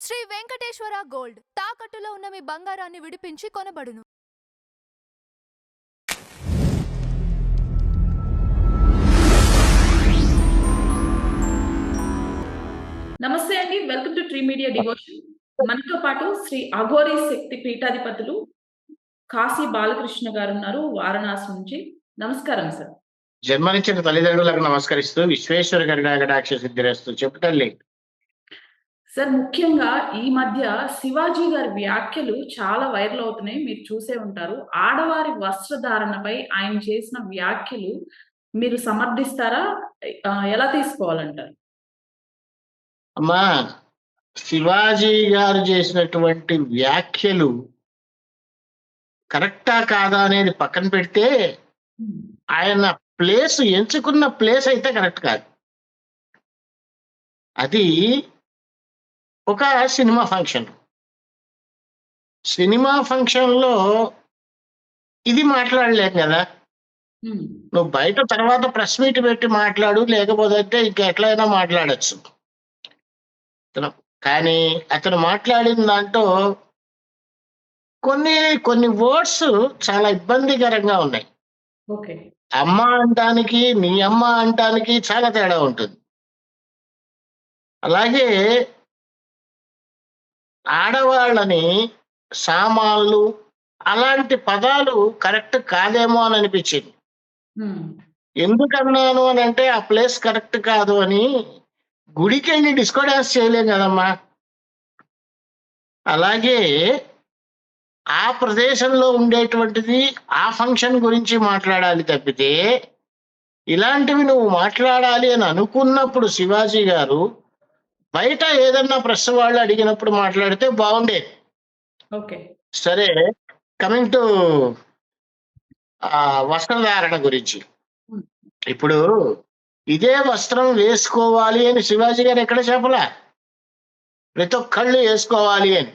Shri Venkateswara gold తాకట్టులో ఉన్న మీ బంగారాన్ని విడిపించి కొనబడును. నమస్తే అండి, welcome to tree media devotion. మనతో పాటు శ్రీ అఘోరి శక్తి పీఠాధిపతులు కాశీ బాలకృష్ణ గారు ఉన్నారు, వారణాసి నుంచి. నమస్కారం సార్. జన్మనిచ్చిన తల్లిదండ్రులకు నమస్కరిస్తూ విశ్వేశ్వర గరుడాకటాక్ష సిద్ధిరస్తు. చెప్పు తల్లి. సార్, ముఖ్యంగా ఈ మధ్య శివాజీ గారి వ్యాఖ్యలు చాలా వైరల్ అవుతున్నాయి, మీరు చూసే ఉంటారు. ఆడవారి వస్త్రధారణపై ఆయన చేసిన వ్యాఖ్యలు మీరు సమర్థిస్తారా? ఎలా తీసుకోవాలంటారు? అమ్మా, శివాజీ గారు చేసినటువంటి వ్యాఖ్యలు కరెక్టా కాదా అనేది పక్కన పెడితే, ఆయన ప్లేస్ ఎంచుకున్న ప్లేస్ అయితే కరెక్ట్ కాదు. అది ఒక సినిమా ఫంక్షన్. సినిమా ఫంక్షన్లో ఇది మాట్లాడలేం కదా. నువ్వు బయట తర్వాత ప్రెస్ మీట్ పెట్టి మాట్లాడు, లేకపోతే ఇంక ఎట్లయినా మాట్లాడచ్చు. కానీ అతను మాట్లాడిన దాంట్లో కొన్ని వర్డ్స్ చాలా ఇబ్బందికరంగా ఉన్నాయి. ఓకే. అమ్మ అంటానికి, నీ అమ్మ అంటానికి చాలా తేడా ఉంటుంది. అలాగే ఆడవాళ్ళని, సామాన్లు, అలాంటి పదాలు కరెక్ట్ కాదేమో అని అనిపించింది. ఎందుకన్నాను అని అంటే, ఆ ప్లేస్ కరెక్ట్ కాదు అని. గుడికి వెళ్ళి డిస్కో డాన్స్ చేయలేం కదమ్మా. అలాగే ఆ ప్రదేశంలో ఉండేటువంటిది, ఆ ఫంక్షన్ గురించి మాట్లాడాలి తప్పితే, ఇలాంటివి నువ్వు మాట్లాడాలి అని అనుకున్నప్పుడు శివాజీ గారు బయట ఏదన్నా ప్రెస్ వాళ్ళు అడిగినప్పుడు మాట్లాడితే బాగుండేది. ఓకే. సరే, కమింగ్ టు వస్త్రధారణ గురించి. ఇప్పుడు ఇదే వస్త్రం వేసుకోవాలి అని శివాజీ గారు ఎక్కడ చెప్పలా. ప్రతి ఒక్కళ్ళు వేసుకోవాలి అని.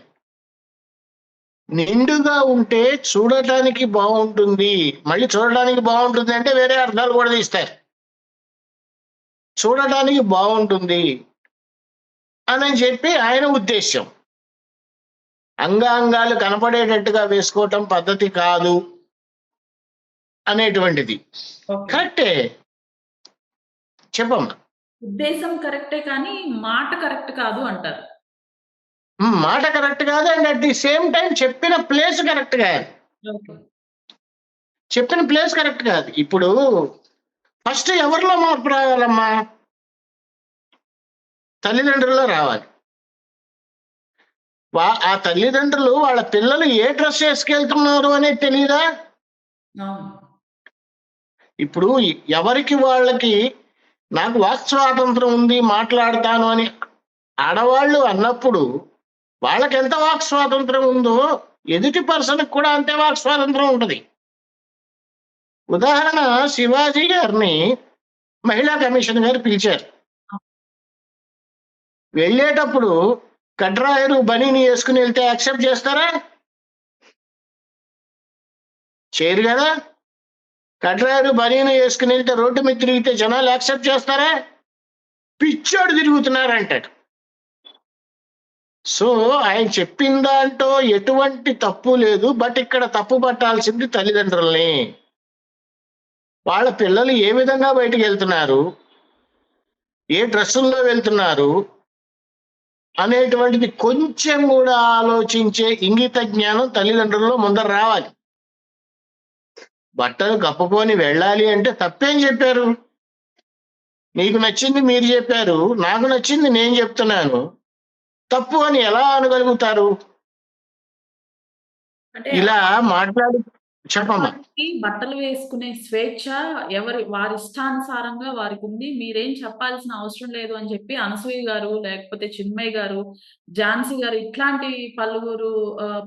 నిండుగా ఉంటే చూడటానికి బాగుంటుంది. మళ్ళీ చూడటానికి బాగుంటుంది అంటే వేరే అర్థాలు కూడా తీస్తారు. చూడటానికి బాగుంటుంది అని చెప్పి ఆయన ఉద్దేశం. అంగాంగాలు కనపడేటట్టుగా వేసుకోవటం పద్ధతి కాదు అనేటువంటిది కరెక్టే. చెప్పమ్మా. ఉద్దేశం కరెక్టే, కానీ మాట కరెక్ట్ కాదు అంటారు. మాట కరెక్ట్ కాదు, and at the same time చెప్పిన ప్లేస్ కరెక్ట్ కాదు. చెప్పిన ప్లేస్ కరెక్ట్ కాదు. ఇప్పుడు ఫస్ట్ ఎవరిలో మార్పు రావాలమ్మా? తల్లిదండ్రుల్లో రావాలి. ఆ తల్లిదండ్రులు వాళ్ళ పిల్లలు ఏ డ్రెస్ వేసుకెళ్తున్నారు అనేది తెలియదా? ఇప్పుడు ఎవరికి వాళ్ళకి నాకు వాక్ స్వాతంత్రం ఉంది, మాట్లాడతాను అని ఆడవాళ్ళు అన్నప్పుడు వాళ్ళకి ఎంత వాక్ స్వాతంత్రం ఉందో ఎదుటి పర్సన్కి కూడా అంతే వాక్ స్వాతంత్రం ఉంటుంది. ఉదాహరణ, శివాజీ గారిని మహిళా కమిషన్ గారు పిలిచారు. వెళ్ళేటప్పుడు కడ్రాయరు బనీని వేసుకుని వెళ్తే యాక్సెప్ట్ చేస్తారా? చేయరు కదా. కడ్రాయరు బనీని వేసుకుని వెళ్తే రోడ్డు మీద తిరిగితే జనాలు యాక్సెప్ట్ చేస్తారా? పిచ్చోడు తిరుగుతున్నారంటాడు. సో ఆయన చెప్పిన దాంట్లో ఎటువంటి తప్పు లేదు. బట్ ఇక్కడ తప్పు పట్టాల్సింది తల్లిదండ్రుల్ని. వాళ్ళ పిల్లలు ఏ విధంగా బయటికి వెళ్తున్నారు, ఏ డ్రెస్సుల్లో వెళ్తున్నారు అనేటువంటిది కొంచెం కూడా ఆలోచించే ఇంగిత జ్ఞానం తల్లిదండ్రుల్లో ముందర రావాలి. బట్టలు కప్పుకొని వెళ్ళాలి అంటే తప్పేం చెప్పారు? నీకు నచ్చింది మీరు చెప్పారు, నాకు నచ్చింది నేను చెప్తున్నాను. తప్పు అని ఎలా అనగలుగుతారు? ఇలా మాట్లాడి చెప్పమ్మా. బట్టలు వేసుకునే స్వేచ్ఛ వారి ఇష్టానుసారంగా వారికి ఉంది, మీరేం చెప్పాల్సిన అవసరం లేదు అని చెప్పి అనసూయ గారు, లేకపోతే చిన్మయ్య గారు, ఝాన్సీ గారు, ఇట్లాంటి పలువురు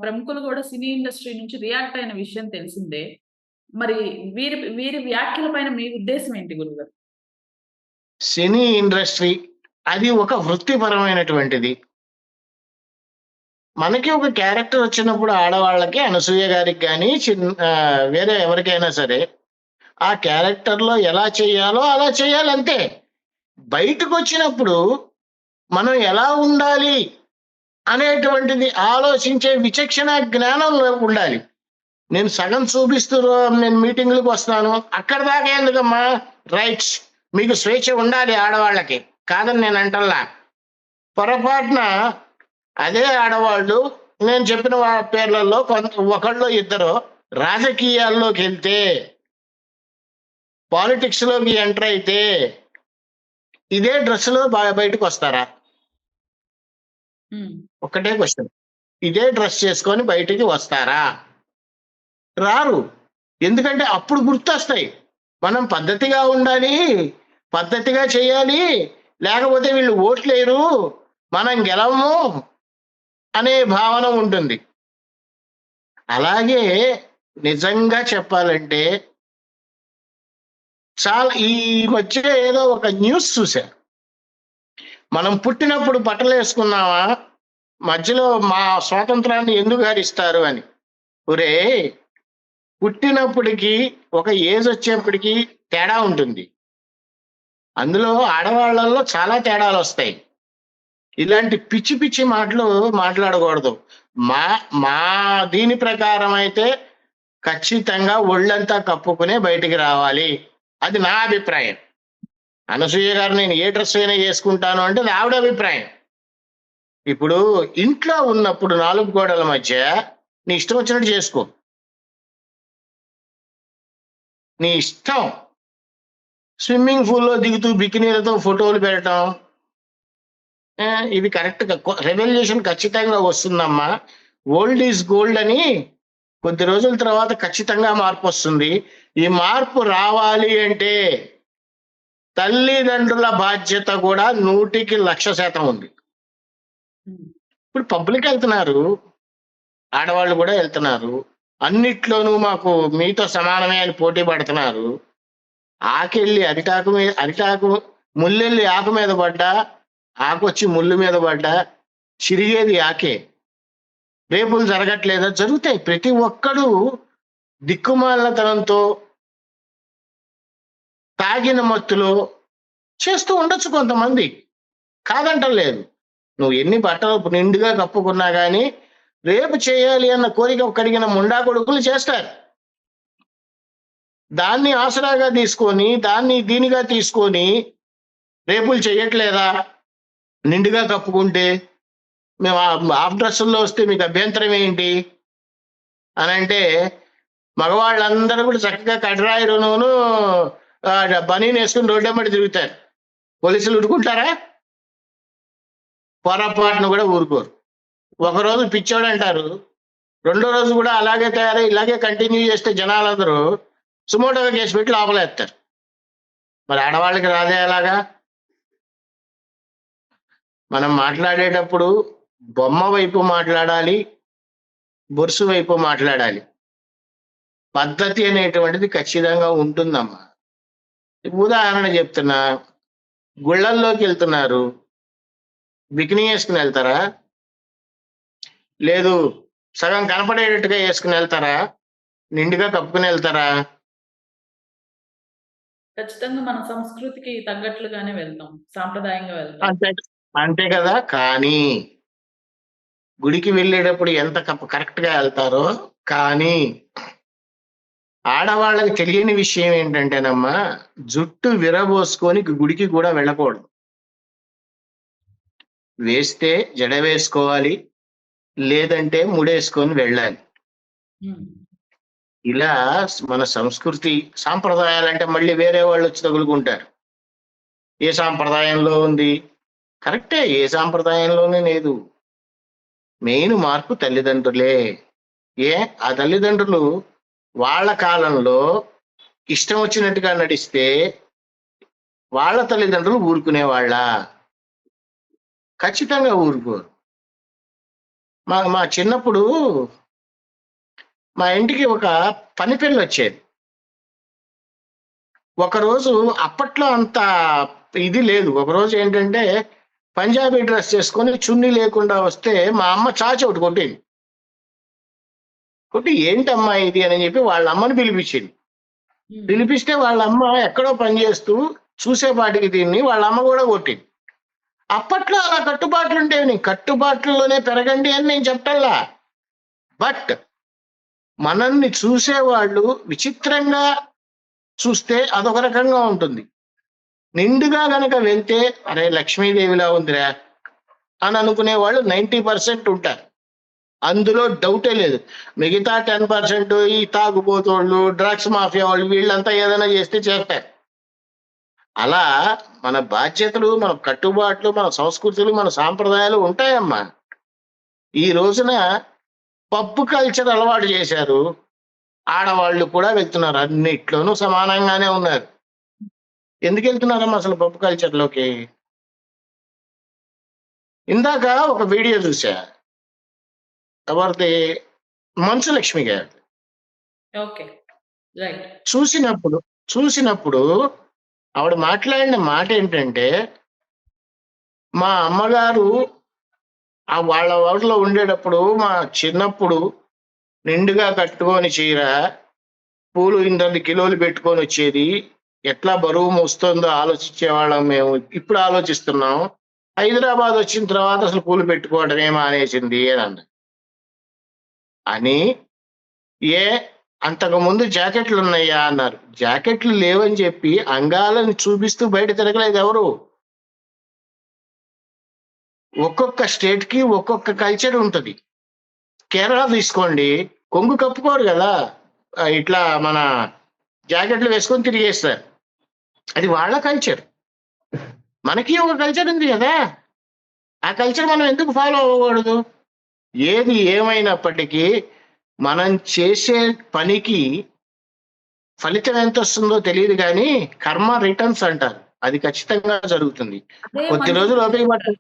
ప్రముఖులు కూడా సినీ ఇండస్ట్రీ నుంచి రియాక్ట్ అయిన విషయం తెలిసిందే. మరి వీరి వ్యాఖ్యల పైన మీ ఉద్దేశం ఏంటి గురుగారు? సినీ ఇండస్ట్రీ అది ఒక వృత్తిపరమైనటువంటిది. మనకి ఒక క్యారెక్టర్ వచ్చినప్పుడు ఆడవాళ్ళకి, అనసూయ గారికి కానీ వేరే ఎవరికైనా సరే, ఆ క్యారెక్టర్లో ఎలా చేయాలో అలా చేయాలంతే. బయటకు వచ్చినప్పుడు మనం ఎలా ఉండాలి అనేటువంటిది ఆలోచించే విచక్షణ జ్ఞానం ఉండాలి. నేను సగం చూపిస్తూ నేను మీటింగ్లకు వస్తాను, అక్కడ దాకా ఎందుకమ్మా? రైట్స్, మీకు స్వేచ్ఛ ఉండాలి ఆడవాళ్ళకి, కాదని నేను అంటల్లా. పొరపాటున అదే ఆడవాళ్ళు నేను చెప్పిన పేర్లలో ఒకళ్ళు ఇద్దరు రాజకీయాల్లోకి వెళ్తే, పాలిటిక్స్ లోకి ఎంటర్ అయితే ఇదే డ్రెస్ లో బయటకు వస్తారా? ఒకటే క్వశ్చన్. ఇదే డ్రెస్ చేసుకొని బయటికి వస్తారా? రారు. ఎందుకంటే అప్పుడు గుర్తొస్తాయి, మనం పద్ధతిగా ఉండాలి, పద్ధతిగా చేయాలి, లేకపోతే వీళ్ళు ఓట్లేరు, మనం గెలవము అనే భావన ఉంటుంది. అలాగే నిజంగా చెప్పాలంటే చాలా ఈ మధ్య ఏదో ఒక న్యూస్ చూసా, మనం పుట్టినప్పుడు బట్టలు వేసుకున్నామా, మధ్యలో మా స్వాతంత్రాన్ని ఎందుకు హరిస్తారు అని. ఒరే, పుట్టినప్పటికీ ఒక ఏజ్ వచ్చేప్పటికి తేడా ఉంటుంది. అందులో ఆడవాళ్ళల్లో చాలా తేడాలు వస్తాయి. ఇలాంటి పిచ్చి పిచ్చి మాటలు మాట్లాడకూడదు. మా మా దీని ప్రకారం అయితే ఖచ్చితంగా ఒళ్ళంతా కప్పుకునే బయటికి రావాలి. అది నా అభిప్రాయం. అనసూయ గారు నేను ఏ డ్రెస్ అయినా వేసుకుంటాను అంటే అది ఆవిడ అభిప్రాయం. ఇప్పుడు ఇంట్లో ఉన్నప్పుడు 4 గోడల మధ్య నీ ఇష్టం వచ్చినట్టు చేసుకో, నీ ఇష్టం. స్విమ్మింగ్ పూల్లో దిగుతూ బికినీలతో ఫోటోలు పెట్టడం ఇది కరెక్ట్. రెవల్యూషన్ ఖచ్చితంగా వస్తుందమ్మా. ఓల్డ్ ఈజ్ గోల్డ్ అని కొద్ది రోజుల తర్వాత ఖచ్చితంగా మార్పు వస్తుంది. ఈ మార్పు రావాలి అంటే తల్లిదండ్రుల బాధ్యత కూడా 100% ఉంది. ఇప్పుడు పబ్లిక్ వెళ్తున్నారు, ఆడవాళ్ళు కూడా వెళ్తున్నారు, అన్నిట్లోనూ మాకు మీతో సమానమే అని పోటీ పడుతున్నారు. ఆకెళ్ళి అరిటాకు ముల్లెళ్ళి ఆకు మీద పడ్డా, ఆకొచ్చి ముళ్ళు మీద పడ్డా చిరిగేది ఆకే. రేపులు జరగట్లేదా? జరుగుతాయి. ప్రతి ఒక్కడు దిక్కుమాలతనంతో తాగిన మత్తులో చేస్తూ ఉండొచ్చు కొంతమంది, కాదంటలేదు. నువ్వు ఎన్ని బట్టలు నిండుగా కప్పుకున్నా కానీ రేపు చేయాలి అన్న కోరిక కలిగిన ముండా కొడుకులు చేస్తారు. దాన్ని ఆసరాగా తీసుకొని, దాన్ని దీనిగా తీసుకొని రేపులు చేయట్లేదా? నిండుగా కప్పుకుంటే మేము హాఫ్ డ్రెస్సుల్లో వస్తే మీకు అభ్యంతరం ఏంటి అని అంటే, మగవాళ్ళందరూ కూడా చక్కగా కడ్రాయిలోనూ బనీని వేసుకుని రోడ్డెమ్మడి తిరుగుతారు. పోలీసులు ఊరుకుంటారా? పొరపాటును కూడా ఊరుకోరు. ఒకరోజు పిచ్చోడు అంటారు, రెండో రోజు కూడా అలాగే తయారై ఇలాగే కంటిన్యూ చేస్తే జనాలందరూ సుమోటోగా కేసు పెట్టి లోపలేస్తారు. మరి ఆడవాళ్ళకి రాదే అలాగా? మనం మాట్లాడేటప్పుడు బొమ్మ వైపు మాట్లాడాలి, బొరుసు వైపు మాట్లాడాలి. పద్ధతి అనేటువంటిది ఖచ్చితంగా ఉంటుందమ్మా. ఉదాహరణ చెప్తున్నా, గుళ్ళల్లోకి వెళ్తున్నారు, బికినీ వేసుకుని వెళ్తారా? లేదు సగం కనపడేటట్టుగా వేసుకుని వెళ్తారా? నిండుగా కప్పుకుని వెళ్తారా? ఖచ్చితంగా మన సంస్కృతికి తగ్గట్లుగానే వెళ్తాం, సాంప్రదాయంగా వెళ్తాం. అంతే కదా. కానీ గుడికి వెళ్ళేటప్పుడు ఎంత కరెక్ట్ గా వెళ్తారో, కానీ ఆడవాళ్ళకి తెలియని విషయం ఏంటంటేనమ్మా, జుట్టు విరబోసుకొని గుడికి కూడా వెళ్ళకూడదు. వేస్తే జడ వేసుకోవాలి, లేదంటే ముడేసుకొని వెళ్ళాలి. ఇలా మన సంస్కృతి సాంప్రదాయాలంటే మళ్ళీ వేరే వాళ్ళు వచ్చి తగులుకుంటారు. ఏ సాంప్రదాయంలో ఉంది? కరెక్టే, ఏ సాంప్రదాయంలోనే లేదు. మెయిన్ మార్పు తల్లిదండ్రులే. ఆ తల్లిదండ్రులు వాళ్ళ కాలంలో ఇష్టం వచ్చినట్టుగా నడిస్తే వాళ్ళ తల్లిదండ్రులు ఊరుకునేవాళ్ళ? ఖచ్చితంగా ఊరుకోరు. మా చిన్నప్పుడు మా ఇంటికి ఒక పని పిల్ల వచ్చేది. ఒకరోజు అప్పట్లో అంత ఇది లేదు. ఒకరోజు ఏంటంటే పంజాబీ డ్రెస్ చేసుకొని చున్నీ లేకుండా వస్తే మా అమ్మ చాచి ఒకటి కొట్టింది. కొట్టి ఏంటమ్మా ఇది అని చెప్పి వాళ్ళ అమ్మని పిలిపించింది. పిలిపిస్తే వాళ్ళ అమ్మ ఎక్కడో పని చేస్తూ చూసేపాటికి దీన్ని వాళ్ళ అమ్మ కూడా కొట్టింది. అప్పట్లో అలా కట్టుబాట్లు ఉండేవి. నీ కట్టుబాట్లలోనే పెరగండి అని నేను చెప్పటల్లా. బట్ మనల్ని చూసేవాళ్ళు విచిత్రంగా చూస్తే అదొక రకంగా ఉంటుంది. నిండుగా గనక వెళ్తే అరే లక్ష్మీదేవిలా ఉందిరా అని అనుకునే వాళ్ళు 90% ఉంటారు. అందులో డౌటే లేదు. మిగతా 10% ఈ తాగుబోతోళ్ళు, డ్రగ్స్ మాఫియా వాళ్ళు, వీళ్ళంతా ఏదైనా చేస్తే చేస్తారు. అలా మన బాధ్యతలు, మన కట్టుబాట్లు, మన సంస్కృతులు, మన సాంప్రదాయాలు ఉంటాయమ్మా. ఈ రోజున పప్పు కల్చర్ అలవాటు చేశారు. ఆడవాళ్ళు కూడా వెళ్తున్నారు, అన్నిట్లోనూ సమానంగానే ఉన్నారు. ఎందుకు వెళ్తున్నారమ్మా అసలు పప్పు కల్చర్లోకి? ఇందాక ఒక వీడియో చూసా, ఎవరిది, మంచు లక్ష్మి గారు. Okay, right. చూసినప్పుడు ఆవిడ మాట్లాడిన మాట ఏంటంటే, మా అమ్మగారు వాళ్ళ ఊరిలో ఉండేటప్పుడు మా చిన్నప్పుడు నిండుగా కట్టుకొని చీర, పూలు 2 కిలోలు పెట్టుకొని వచ్చేది, ఎట్లా బరువు మోస్తుందో ఆలోచించేవాళ్ళం మేము. ఇప్పుడు ఆలోచిస్తున్నాం. హైదరాబాద్ వచ్చిన తర్వాత అసలు పూలు పెట్టుకోవడమే మానేసింది అని అన్న. అని అంతకు ముందు జాకెట్లు ఉన్నాయా అన్నారు. జాకెట్లు లేవని చెప్పి అంగాలను చూపిస్తూ బయట తిరగలేదు ఎవరు. ఒక్కొక్క స్టేట్ కి ఒక్కొక్క కల్చర్ ఉంటుంది. కేరళ తీసుకోండి, కొంగు కప్పుకోరు కదా, ఇట్లా మన జాకెట్లు వేసుకొని తిరిగేస్తారు. అది వాళ్ళ కల్చర్. మనకి ఒక కల్చర్ ఉంది కదా, ఆ కల్చర్ మనం ఎందుకు ఫాలో అవ్వకూడదు? ఏది ఏమైనప్పటికీ మనం చేసే పనికి ఫలితం ఎంత వస్తుందో తెలియదు, కానీ కర్మ రిటర్న్స్ అంటారు, అది ఖచ్చితంగా జరుగుతుంది. కొద్ది రోజులు ఓపిక పట్టు.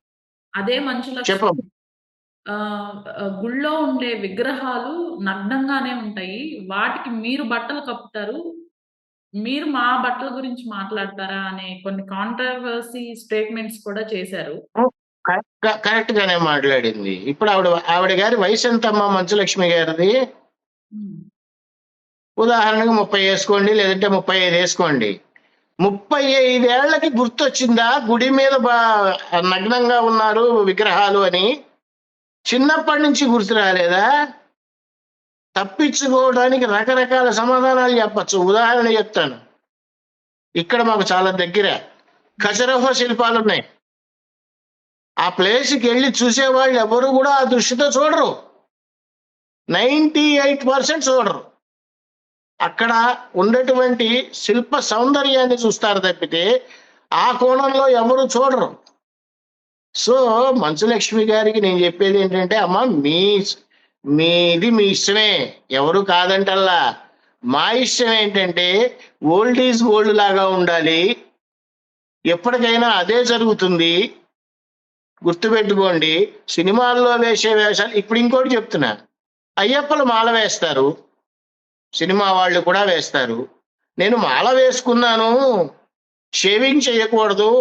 అదే మంచు లక్ష్మి, చెప్పు. గుళ్ళో ఉండే విగ్రహాలు నగ్నంగానే ఉంటాయి, వాటికి మీరు బట్టలు కప్పుతారు, మీరు మా బట్టల గురించి మాట్లాడతారా అనే కొన్ని కాంట్రవర్సీ స్టేట్మెంట్స్ కూడా చేశారు. కరెక్ట్ గానే మాట్లాడింది. ఇప్పుడు ఆవిడ గారి వయసు ఎంతమ్మా మంచు లక్ష్మి గారిది? ఉదాహరణకు 30 వేసుకోండి, లేదంటే 35 వేసుకోండి. 35 ఏళ్లకి గుర్తొచ్చిందా గుడి మీద నగ్నంగా ఉన్నారు విగ్రహాలు అని? చిన్నప్పటి నుంచి గుర్తు రాలేదా? తప్పించుకోవడానికి రకరకాల సమాధానాలు చెప్పచ్చు. ఉదాహరణ చెప్తాను. ఇక్కడ మాకు చాలా దగ్గర ఖజరహో శిల్పాలు ఉన్నాయి. ఆ ప్లేస్కి వెళ్ళి చూసేవాళ్ళు ఎవరు కూడా ఆ దృష్టితో చూడరు. 98% చూడరు. అక్కడ ఉన్నటువంటి శిల్ప సౌందర్యాన్ని చూస్తారు తప్పితే ఆ కోణంలో ఎవరు చూడరు. సో మంచు లక్ష్మి గారికి నేను చెప్పేది ఏంటంటే, అమ్మ మీది మీ ఇష్టమే, ఎవరు కాదంటల్లా. మా ఇష్టం ఏంటంటే ఓల్డ్ ఈజ్ గోల్డ్ లాగా ఉండాలి. ఎప్పటికైనా అదే జరుగుతుంది. గుర్తుపెట్టుకోండి, సినిమాల్లో వేసే వేషాలు. ఇప్పుడు ఇంకోటి చెప్తున్నా, అయ్యప్పలు మాల వేస్తారు, సినిమా వాళ్ళు కూడా వేస్తారు. నేను మాల వేసుకున్నాను, షేవింగ్ చేయకూడదు,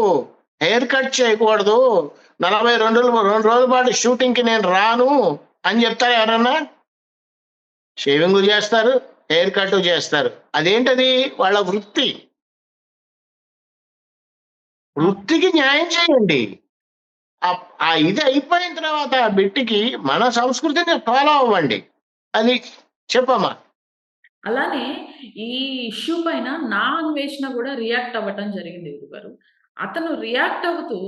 హెయిర్ కట్ చేయకూడదు, 42 రోజుల పాటు షూటింగ్కి నేను రాను అని చెప్తారు ఎవరన్నా? షేవింగ్ చేస్తారు, హెయిర్ కట్ చేస్తారు. అదేంటది? వాళ్ళ వృత్తికి న్యాయం చేయండి. ఇది అయిపోయిన తర్వాత ఆ బిట్టికి మన సంస్కృతిని ఫాలో అవ్వండి. అది చెప్పమ్మా. అలానే ఈ ఇష్యూ పైన నా అన్వేషణ కూడా రియాక్ట్ అవ్వటం జరిగింది గురుగారు. అతను రియాక్ట్ అవుతూ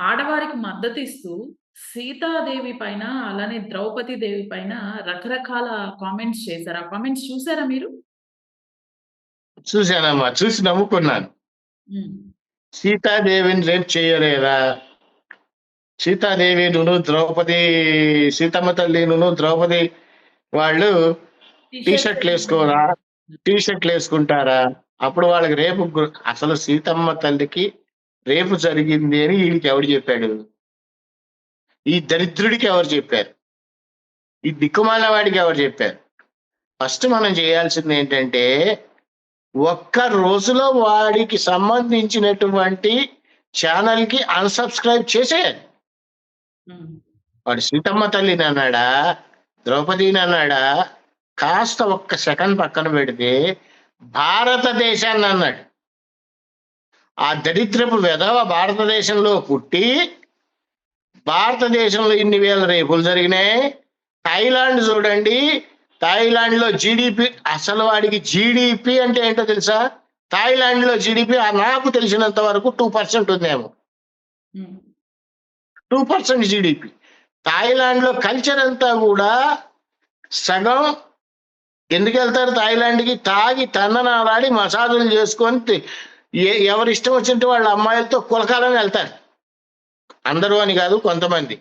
ఆడవారికి మద్దతు ఇస్తూ సీతాదేవి పైన, అలానే ద్రౌపది దేవి పైన రకరకాల కామెంట్స్ చేశారు. ఆ కామెంట్స్ చూసారా మీరు? చూశానమ్మా, చూసి నమ్ముకున్నాను. సీతాదేవిని రేపు చేయలేదా? సీతాదేవి ద్రౌపది, సీతమ్మ తల్లి ద్రౌపది వాళ్ళు టీషర్ట్లు వేసుకోరా? టీషర్ట్లు వేసుకుంటారా? అప్పుడు వాళ్ళకి రేపు అసలు సీతమ్మ తల్లికి రేపు జరిగింది అని వీడికి ఎవరు చెప్పాడు? ఈ దరిద్రుడికి ఎవరు చెప్పారు? ఈ దిక్కుమాల వాడికి ఎవరు చెప్పారు? ఫస్ట్ మనం చేయాల్సింది ఏంటంటే, ఒక్క రోజులో వాడికి సంబంధించినటువంటి ఛానల్ కి అన్సబ్స్క్రైబ్ చేసేయాలి. వాడు సీతమ్మ తల్లిని అన్నాడా, ద్రౌపదిని అన్నాడా? కాస్త ఒక్క సెకండ్ పక్కన పెడితే భారతదేశాన్ని అన్నాడు. ఆ దరిద్రపు వెధవ భారతదేశంలో పుట్టి భారతదేశంలో ఇన్ని వేల రేపులు జరిగినాయి. థాయిలాండ్ చూడండి, థాయిలాండ్ లో జీడిపి, అసలు వాడికి జీడిపి అంటే ఏంటో తెలుసా? థాయిలాండ్ లో జీడిపి నాకు తెలిసినంత వరకు 2% ఉందేమో, 2% జీడిపి. థాయిలాండ్ లో కల్చర్ అంతా కూడా సగం. ఎందుకు వెళ్తారు థాయిలాండ్కి? తాగి తన్ననాలాడి మసాజులు చేసుకొని ఎవరి ఇష్టం వచ్చినట్టు వాళ్ళ అమ్మాయిలతో కులకాలని వెళ్తారు. అందరూ అని కాదు, కొంతమంది.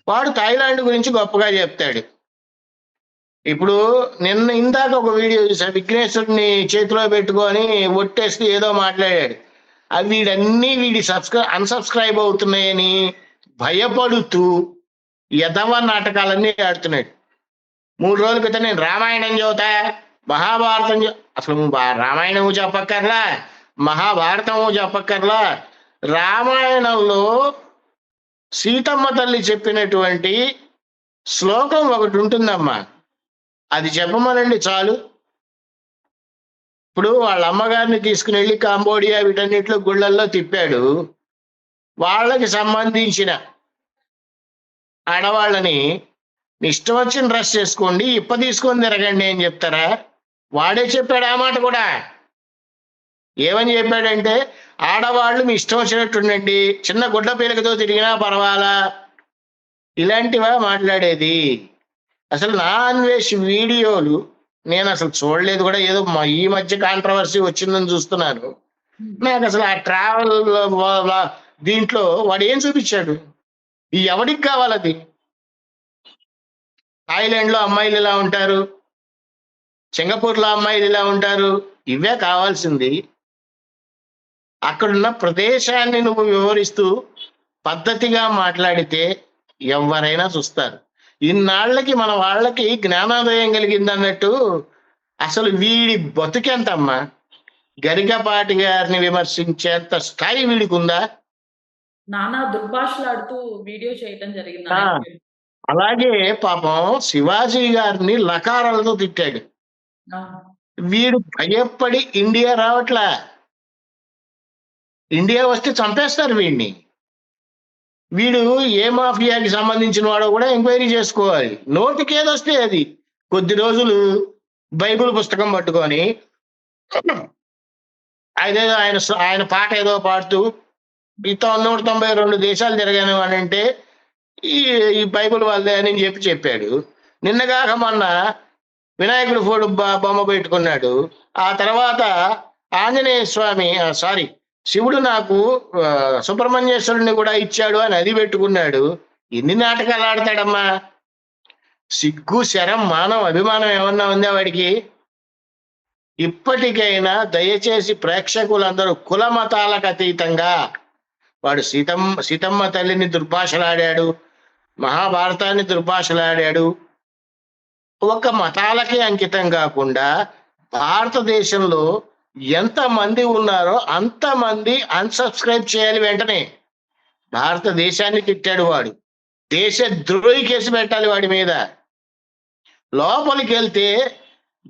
వాడు థాయిలాండ్ గురించి గొప్పగా చెప్తాడు. ఇప్పుడు ఇందాక ఒక వీడియో చూసా, విఘ్నేశ్వరుని చేతిలో పెట్టుకొని ఒట్టేస్తూ ఏదో మాట్లాడాడు. అవి వీడి అన్సబ్స్క్రైబ్ అవుతున్నాయని భయపడుతూ యథవ నాటకాలన్నీ ఆడుతున్నాడు. 3 రోజుల క్రితం నేను రామాయణం చదువుతా, మహాభారతం అసలు రామాయణము చెప్పక్కర్లా, మహాభారతము చెప్పక్కర్లా. రామాయణంలో సీతమ్మ తల్లి చెప్పినటువంటి శ్లోకం ఒకటి ఉంటుందమ్మా, అది చెప్పమనండి చాలు. ఇప్పుడు వాళ్ళ అమ్మగారిని తీసుకుని వెళ్ళి కాంబోడియా వీటన్నిటిలో గుళ్ళల్లో తిప్పాడు. వాళ్ళకి సంబంధించిన ఆడవాళ్ళని ఇష్టం వచ్చిన డ్రెస్ చేసుకోండి, తీసుకొని తిరగండి అని చెప్తారా? వాడే చెప్పాడు ఆ మాట కూడా. ఏమని చెప్పాడంటే, ఆడవాళ్ళు మీ ఇష్టం వచ్చినట్టు ఉండండి, చిన్న గుడ్డ పీలకతో తిరిగినా పర్వాలా. ఇలాంటివా మాట్లాడేది? అసలు నా అన్వేష్ వీడియోలు నేను అసలు చూడలేదు కూడా, ఏదో ఈ మధ్య కాంట్రవర్సీ వచ్చిందని చూస్తున్నాను. నాకు అసలు ఆ ట్రావెల్ దీంట్లో వాడు ఏం చూపించాడు? ఎవడికి కావాలది? థాయిలాండ్ లో అమ్మాయిలు ఇలా ఉంటారు, సింగపూర్ లో అమ్మాయిలు ఇలా ఉంటారు, ఇవే కావాల్సింది. అక్కడున్న ప్రదేశాన్ని నువ్వు వివరిస్తూ పద్ధతిగా మాట్లాడితే ఎవరైనా చూస్తారు. ఇన్నాళ్ళకి మన వాళ్ళకి జ్ఞానోదయం కలిగింది అన్నట్టు. అసలు వీడి బతుకెంతమ్మా? గరికపాటి గారిని విమర్శించేంత స్థాయి వీడికి ఉందా? నానా దుర్భాషలాడుతూ వీడియో చేయటం జరిగింది. అలాగే పాపం శివాజీ గారిని లకారాలతో తిట్టాడు. వీడు భయపడి ఇండియా రావట్లా. ఇండియా వస్తే చంపేస్తారు వీడిని. వీడు ఏ మాఫియాకి సంబంధించిన వాడో కూడా ఎంక్వైరీ చేసుకోవాలి. నోటికి ఏదొస్తే అది. కొద్ది రోజులు బైబిల్ పుస్తకం పట్టుకొని అదేదో ఆయన పాట ఏదో పాడుతూ 192 దేశాలు తిరగాను అని అంటే ఈ బైబిల్ వాళ్ళదే అని చెప్పాడు. నిన్నగాక మొన్న వినాయకుడు ఫోటో బొమ్మ పెట్టుకున్నాడు. ఆ తర్వాత ఆంజనేయ స్వామి శివుడు నాకు సుబ్రహ్మణ్యేశ్వరుని కూడా ఇచ్చాడు అని అది పెట్టుకున్నాడు. ఎన్ని నాటకాలు ఆడతాడమ్మా? సిగ్గు, శరం, మానం, అభిమానం ఏమన్నా ఉందా వాడికి? ఇప్పటికైనా దయచేసి ప్రేక్షకులందరూ కుల మతాలకు అతీతంగా, వాడు సీతమ్మ తల్లిని దుర్భాషలాడాడు, మహాభారతాన్ని దుర్భాషలాడాడు. ఒక మతాలకి అంకితం కాకుండా భారతదేశంలో ఎంతమంది ఉన్నారో అంతమంది అన్సబ్స్క్రైబ్ చేయాలి వెంటనే. భారతదేశాన్ని తిట్టాడు వాడు. దేశ ద్రోహి కేసు పెట్టాలి వాడి మీద. లోపలికి వెళ్తే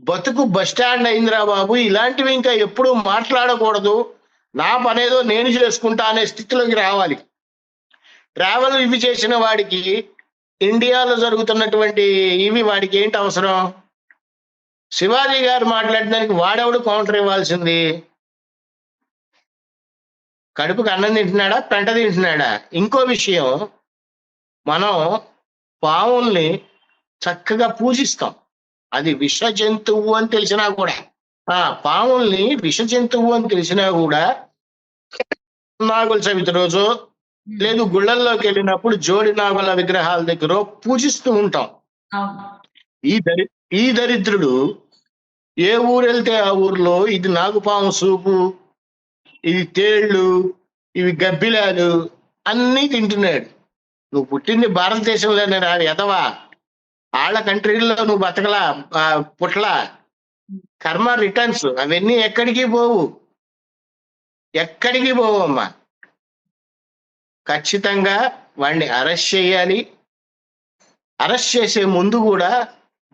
బతుకు బస్టాండ్ అయిందిరా బాబు, ఇలాంటివి ఇంకా ఎప్పుడూ మాట్లాడకూడదు, నా పనేదో నేను చేసుకుంటా అనే స్థితిలోకి రావాలి. ట్రావెల్ ఇవి చేసిన వాడికి ఇండియాలో జరుగుతున్నటువంటి ఇవి వాడికి ఏంటి అవసరం? శివాజీ గారు మాట్లాడడానికి వాడెవడు కౌంటర్ ఇవ్వాల్సింది? కడుపుకి అన్నం తింటున్నాడా, పెంట తింటున్నాడా? ఇంకో విషయం, మనం పావుల్ని చక్కగా పూజిస్తాం. అది విష జంతువు అని తెలిసినా కూడా, పావుల్ని విష జంతువు అని తెలిసినా కూడా నాగుల చవితి రోజు లేదు గుళ్ళల్లోకి వెళ్ళినప్పుడు జోడి నాగుల విగ్రహాల దగ్గర పూజిస్తూ ఉంటాం. ఈ దరిద్రుడు ఏ ఊరు వెళ్తే ఆ ఊర్లో ఇది నాగుపాము సూపు, ఇది తేళ్లు, ఇవి గబ్బిలాలు అన్నీ తింటున్నాడు. నువ్వు పుట్టింది భారతదేశంలోనే రా ఎదవా. వాళ్ళ కంట్రీల్లో నువ్వు బతకలా, పుట్లా. కర్మ రిటర్న్స్ అవన్నీ ఎక్కడికి పోవు, ఎక్కడికి పోవు అమ్మా. ఖచ్చితంగా వాడిని అరెస్ట్ చేయాలి. అరెస్ట్ చేసే ముందు కూడా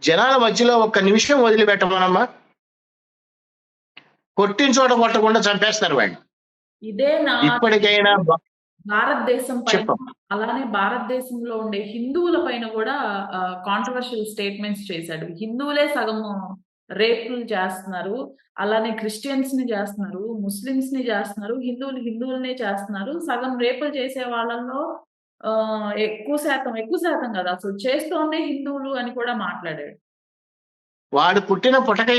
జనాల మధ్యలో ఒక్క నిమిషం వదిలిపెట్టమనమ్మా. కొట్టిన చోట కొట్టకుండా చంపేస్తారు వాడిని. ఇదే నా ఇప్పటికైనా భారతదేశం పైన, చెప్పమ్మా. అలానే భారతదేశంలో ఉండే హిందువుల పైన కూడా కాంట్రవర్షియల్ స్టేట్మెంట్స్ చేశాడు. హిందువులే సగము రేపులు చేస్తున్నారు, అలానే క్రిస్టియన్స్ ని చేస్తున్నారు, ముస్లిమ్స్ ని చేస్తున్నారు, హిందువులనే చేస్తున్నారు. సగం రేపులు చేసే వాళ్ళల్లో ఎక్కువ శాతం కదా అసలు చేస్తోందే హిందువులు అని కూడా మాట్లాడాడు. వాడు పుట్టిన పుటక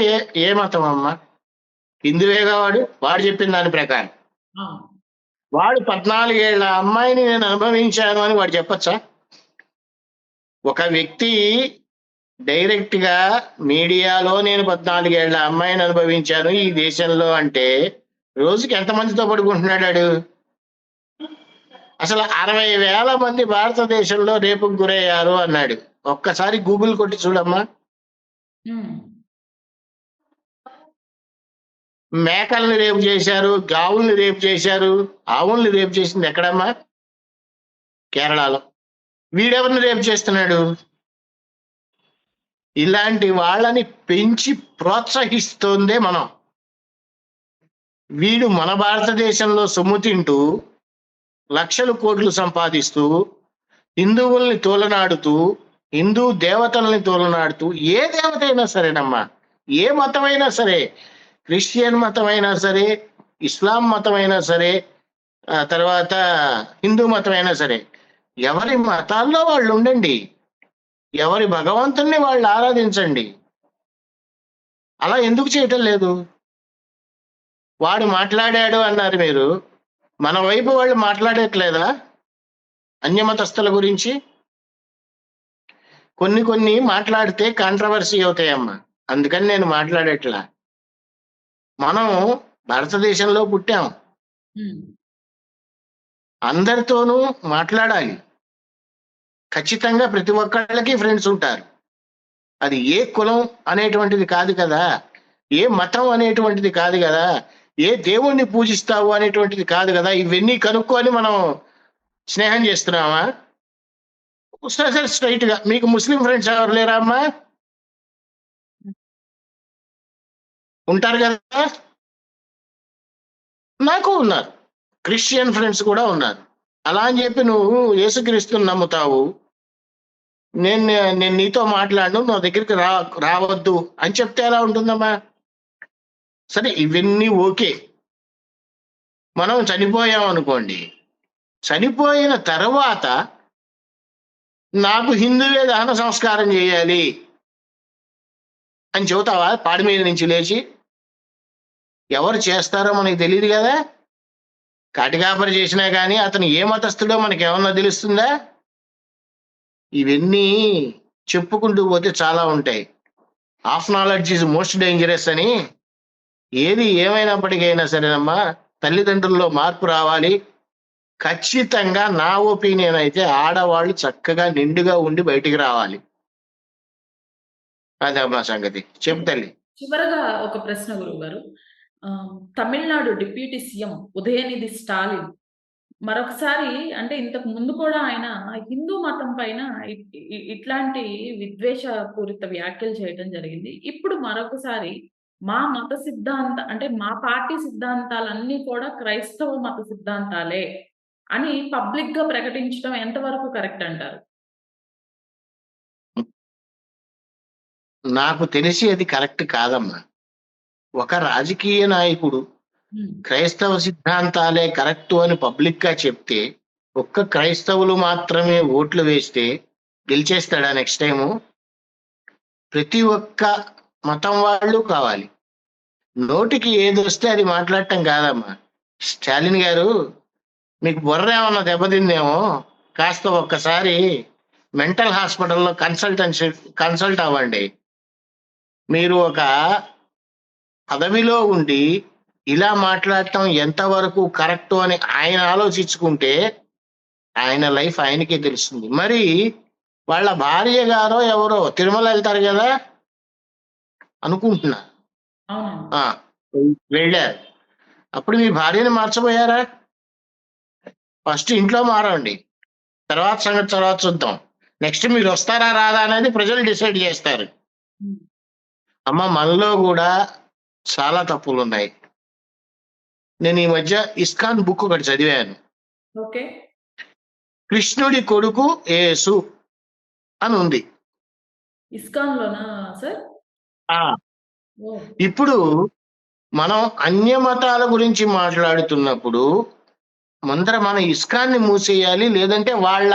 ఏ మతం అమ్మా? హిందువేగా వాడు చెప్పిన దాని ప్రకారం. అవును. వాడు 14 ఏళ్ల అమ్మాయిని నేను అనుభవించాను అని వాడు చెప్పచ్చా? ఒక వ్యక్తి డైరెక్ట్ గా మీడియాలో నేను 14 ఏళ్ల అమ్మాయిని అనుభవించాను ఈ దేశంలో అంటే రోజుకి ఎంతమందితో పడుకుంటున్నాడు? అసలు 60,000 మంది భారతదేశంలో రేపుకు గురయ్యారు అన్నాడు. ఒక్కసారి గూగుల్ కొట్టి చూడమ్మా. మేకల్ని రేపు చేశారు, గావుల్ని రేపు చేశారు, ఆవుల్ని రేపు చేసింది ఎక్కడమ్మా? కేరళలో. వీడెవరిని రేపు చేస్తున్నాడు? ఇలాంటి వాళ్ళని పెంచి ప్రోత్సహిస్తోందే మనం. వీడు మన భారతదేశంలో సొమ్ము తింటూ లక్షల కోట్లు సంపాదిస్తూ హిందువుల్ని తోలనాడుతూ హిందూ దేవతల్ని తోలనాడుతూ, ఏ దేవత అయినా సరేనమ్మా, ఏ మతమైనా సరే, క్రిస్టియన్ మతమైనా సరే, ఇస్లాం మతమైనా సరే, తర్వాత హిందూ మతమైనా సరే, ఎవరి మతాల్లో వాళ్ళు ఉండండి, ఎవరి భగవంతుణ్ణి వాళ్ళు ఆరాధించండి. అలా ఎందుకు చేయటం లేదు? వాడు మాట్లాడాడు అన్నారు మీరు, మన వైపు వాళ్ళు మాట్లాడట్లేదా అన్యమతస్థుల గురించి? కొన్ని మాట్లాడితే కాంట్రవర్సీ అవుతాయమ్మా, అందుకని నేను మాట్లాడేట్లా. మనం భారతదేశంలో పుట్టాం, అందరితోనూ మాట్లాడాలి. ఖచ్చితంగా ప్రతి ఒక్కళ్ళకి ఫ్రెండ్స్ ఉంటారు. అది ఏ కులం అనేటువంటిది కాదు కదా, ఏ మతం అనేటువంటిది కాదు కదా, ఏ దేవుణ్ణి పూజిస్తావు అనేటువంటిది కాదు కదా. ఇవన్నీ కనుక్కొని మనం స్నేహం చేస్తున్నామా? సరే స్ట్రైట్ గా, మీకు ముస్లిం ఫ్రెండ్స్ ఎవరు లేరా అమ్మా? ఉంటారు కదా. నాకు ఉన్నారు, క్రిస్టియన్ ఫ్రెండ్స్ కూడా ఉన్నారు. అలా అని చెప్పి నువ్వు యేసుక్రీస్తుని నమ్ముతావు, నేను నీతో మాట్లాడను, నా దగ్గరికి రావద్దు అని చెప్తే ఎలా ఉంటుందమ్మా? సరే ఇవన్నీ ఓకే. మనం చనిపోయాం అనుకోండి, చనిపోయిన తర్వాత నాకు హిందువే దహన సంస్కారం చేయాలి అని చెబుతావా పాడి మీద నుంచి లేచి? ఎవరు చేస్తారో మనకి తెలియదు కదా. కాటికాపరి చేసినా కానీ అతను ఏ మతస్థుడో మనకి ఏమన్నా తెలుస్తుందా? ఇవన్నీ చెప్పుకుంటూ పోతే చాలా ఉంటాయి. Half knowledge is most dangerous అని. ఏది ఏమైనప్పటికైనా సరేనమ్మా, తల్లిదండ్రుల్లో మార్పు రావాలి. ఖచ్చితంగా నా ఒపీనియన్ అయితే ఆడవాళ్ళు చక్కగా నిండుగా ఉండి బయటికి రావాలి. అదమ్మా సంగతి. చెప్పు తల్లి. చివరగా ఒక ప్రశ్న గురువు గారు, తమిళనాడు డిప్యూటీ సీఎం ఉదయనిధి స్టాలిన్ మరొకసారి, అంటే ఇంతకు ముందు కూడా ఆయన హిందూ మతం పైన ఇట్లాంటి విద్వేషపూరిత వ్యాఖ్యలు చేయడం జరిగింది. ఇప్పుడు మరొకసారి మా మత అంటే మా పార్టీ సిద్ధాంతాలన్నీ కూడా క్రైస్తవ మత సిద్ధాంతాలే అని పబ్లిక్ గా ప్రకటించడం ఎంతవరకు కరెక్ట్ అంటారు? నాకు తెలిసి అది కరెక్ట్ కాదమ్మా. ఒక రాజకీయ నాయకుడు క్రైస్తవ సిద్ధాంతాలే కరెక్ట్ అని పబ్లిక్ గా చెప్తే, ఒక్క క్రైస్తవులు మాత్రమే ఓట్లు వేస్తే గెలిచేస్తాడా నెక్స్ట్ టైము? ప్రతి ఒక్క మతం వాళ్ళు కావాలి. నోటికి ఏది వస్తే అది మాట్లాడటం కాదమ్మా. స్టాలిన్ గారు, మీకు బుర్ర ఏమన్నా దెబ్బతిందేమో, కాస్త ఒక్కసారి మెంటల్ హాస్పిటల్లో కన్సల్ట్ అవ్వండి. మీరు ఒక పదవిలో ఉండి ఇలా మాట్లాడటం ఎంతవరకు కరెక్ట్ అని ఆయన ఆలోచించుకుంటే ఆయన లైఫ్ ఆయనకే తెలుస్తుంది. మరి వాళ్ళ భార్య గారో ఎవరో తిరుమల వెళ్తారు కదా అనుకుంటున్నా, వెళ్ళారు. అప్పుడు మీ భార్యని మార్చబోయారా? ఫస్ట్ ఇంట్లో మారండి, తర్వాత సంగతి తర్వాత చూద్దాం. నెక్స్ట్ మీరు వస్తారా రాదా అనేది ప్రజలు డిసైడ్ చేస్తారు. అమ్మ, మనలో కూడా చాలా తప్పులు ఉన్నాయి. నేను ఈ మధ్య ఇస్కాన్ బుక్ ఒకటి చదివాను. ఓకే. కృష్ణుడి కొడుకు యేసు అని ఉంది. ఇస్కాన్‌లోనా సార్? ఆ ఓహ్! ఇప్పుడు మనం అన్య మతాల గురించి మాట్లాడుతున్నప్పుడు ముందర మన ఇస్కాన్ని మూసేయాలి, లేదంటే వాళ్ళ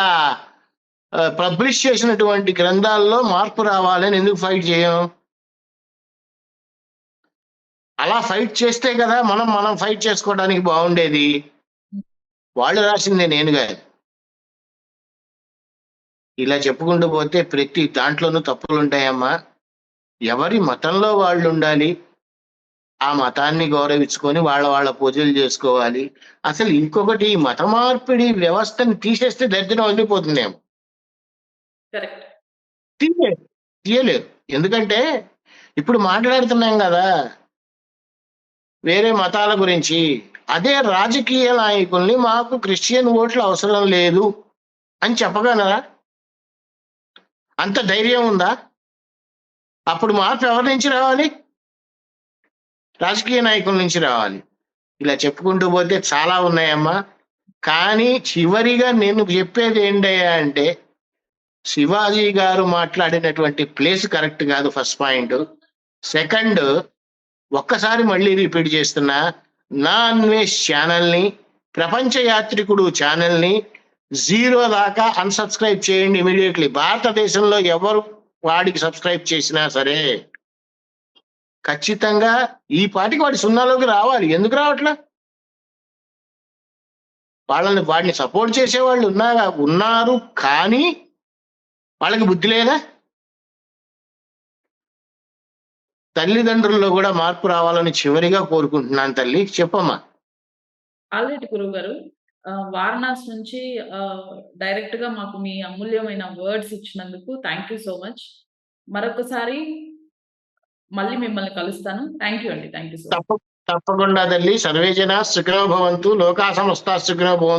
పబ్లిష్ చేసినటువంటి గ్రంథాల్లో మార్పు రావాలని ఎందుకు ఫైట్ చేయం? అలా ఫైట్ చేస్తే కదా మనం ఫైట్ చేసుకోవడానికి బాగుండేది. వాళ్ళు రాసిందే, నేను కాదు. ఇలా చెప్పుకుంటూ పోతే ప్రతి దాంట్లోనూ తప్పులు ఉంటాయమ్మా. ఎవరి మతంలో వాళ్ళు ఉండాలి, ఆ మతాన్ని గౌరవించుకొని వాళ్ళ పూజలు చేసుకోవాలి. అసలు ఇంకొకటి, ఈ మత మార్పిడి వ్యవస్థని తీసేస్తే దరిద్రం వదిలిపోతుందేమో. కరెక్ట్. తీయలేరు. ఎందుకంటే ఇప్పుడు మాట్లాడుతున్నాం కదా వేరే మతాల గురించి. అదే రాజకీయ నాయకుల్ని మాకు క్రిస్టియన్ ఓట్లు అవసరం లేదు అని చెప్పగలరా? అంత ధైర్యం ఉందా? అప్పుడు మార్పు ఎవరి నుంచి రావాలి? రాజకీయ నాయకుల నుంచి రావాలి. ఇలా చెప్పుకుంటూ పోతే చాలా ఉన్నాయమ్మా. కానీ చివరిగా నేను చెప్పేది ఏంటయ్యా అంటే, శివాజీ గారు మాట్లాడినటువంటి ప్లేస్ కరెక్ట్ కాదు, ఫస్ట్ పాయింట్. సెకండ్, ఒక్కసారి మళ్ళీ రిపీట్ చేస్తున్నా, నా అన్వేష్ ఛానల్ని, ప్రపంచ యాత్రికుడు ఛానల్ని 0 దాకా అన్సబ్స్క్రైబ్ చేయండి ఇమీడియట్లీ. భారతదేశంలో ఎవరు వాడికి సబ్స్క్రైబ్ చేసినా సరే ఖచ్చితంగా ఈ పాటికి వాడి 0లోకి రావాలి. ఎందుకు రావట్లా? వాడిని సపోర్ట్ చేసేవాళ్ళు ఉన్నారు, కానీ వాళ్ళకి బుద్ధి లేదా? తల్లిదండ్రుల్లో కూడా మార్పు రావాలని చివరిగా కోరుకుంటున్నాను. తల్లి, చెప్పమ్మా. ఆల్రెడీ గురువుగారు వారణాసి నుంచి డైరెక్ట్‌గా మాకు మీ అమూల్యమైన వర్డ్స్ ఇచ్చినందుకు థ్యాంక్ యూ సో మచ్. మరొకసారి మళ్ళీ మిమ్మల్ని కలుస్తాను. థ్యాంక్ యూ అండి. Thank you so much. తప్పకుండా తల్లి. సర్వేజన సుఖినో భవంతు, లోకా సమస్తా సుఖినో భవంతు.